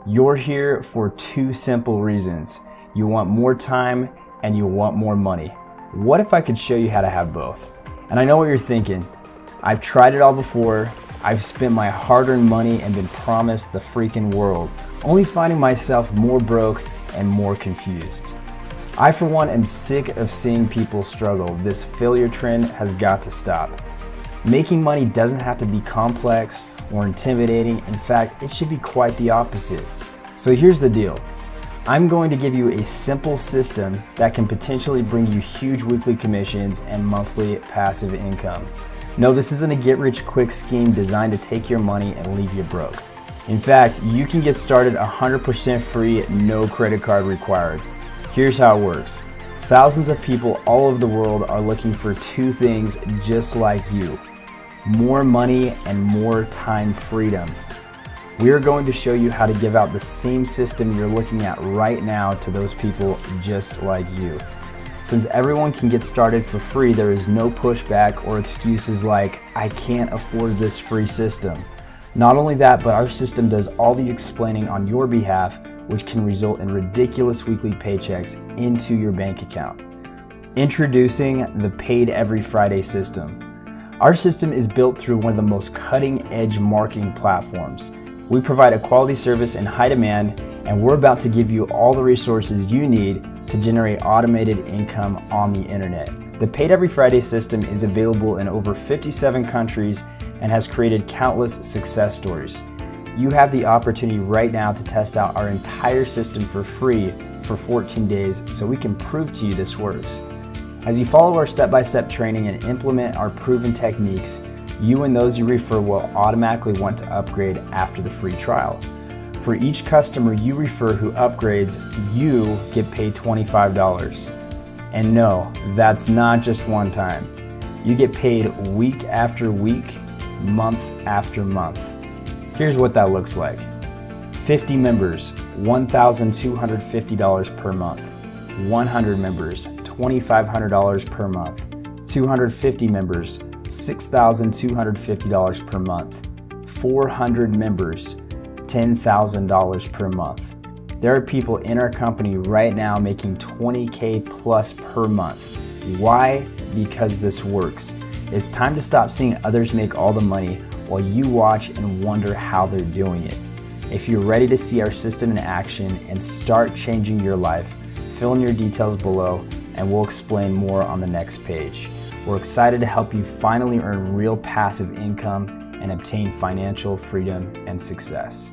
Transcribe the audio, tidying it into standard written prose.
You're here for two simple reasons. You want more time and you want more money. What if I could show you how to have both? And I know what you're thinking. I've tried it all before. I've spent my hard-earned money and been promised the freaking world, only finding myself more broke and more confused. I, for one, am sick of seeing people struggle. This failure trend has got to stop. Making money doesn't have to be complex or intimidating. In fact, it should be quite the opposite. So here's the deal. I'm going to give you a simple system that can potentially bring you huge weekly commissions and monthly passive income. No, this isn't a get-rich-quick scheme designed to take your money and leave you broke. In fact, you can get started 100% free, no credit card required. Here's how it works. Thousands of people all over the world are looking for two things just like you: more money and more time freedom. We are going to show you how to give out the same system you're looking at right now to those people just like you. Since everyone can get started for free, there is no pushback or excuses like, I can't afford this free system. Not only that, but our system does all the explaining on your behalf, which can result in ridiculous weekly paychecks into your bank account. Introducing the Paid Every Friday system. Our system is built through one of the most cutting-edge marketing platforms. We provide a quality service in high demand, and we're about to give you all the resources you need to generate automated income on the internet. The Paid Every Friday system is available in over 57 countries and has created countless success stories. You have the opportunity right now to test out our entire system for free for 14 days so we can prove to you this works. As you follow our step-by-step training and implement our proven techniques, you and those you refer will automatically want to upgrade after the free trial. For each customer you refer who upgrades, you get paid $25. And no, that's not just one time. You get paid week after week, month after month. Here's what that looks like. 50 members, $1,250 per month. 100 members, $2,500 per month. 250 members, $6,250 per month. 400 members, $10,000 per month. There are people in our company right now making $20K plus per month. Why? Because this works. It's time to stop seeing others make all the money while you watch and wonder how they're doing it. If you're ready to see our system in action and start changing your life, fill in your details below and we'll explain more on the next page. We're excited to help you finally earn real passive income and obtain financial freedom and success.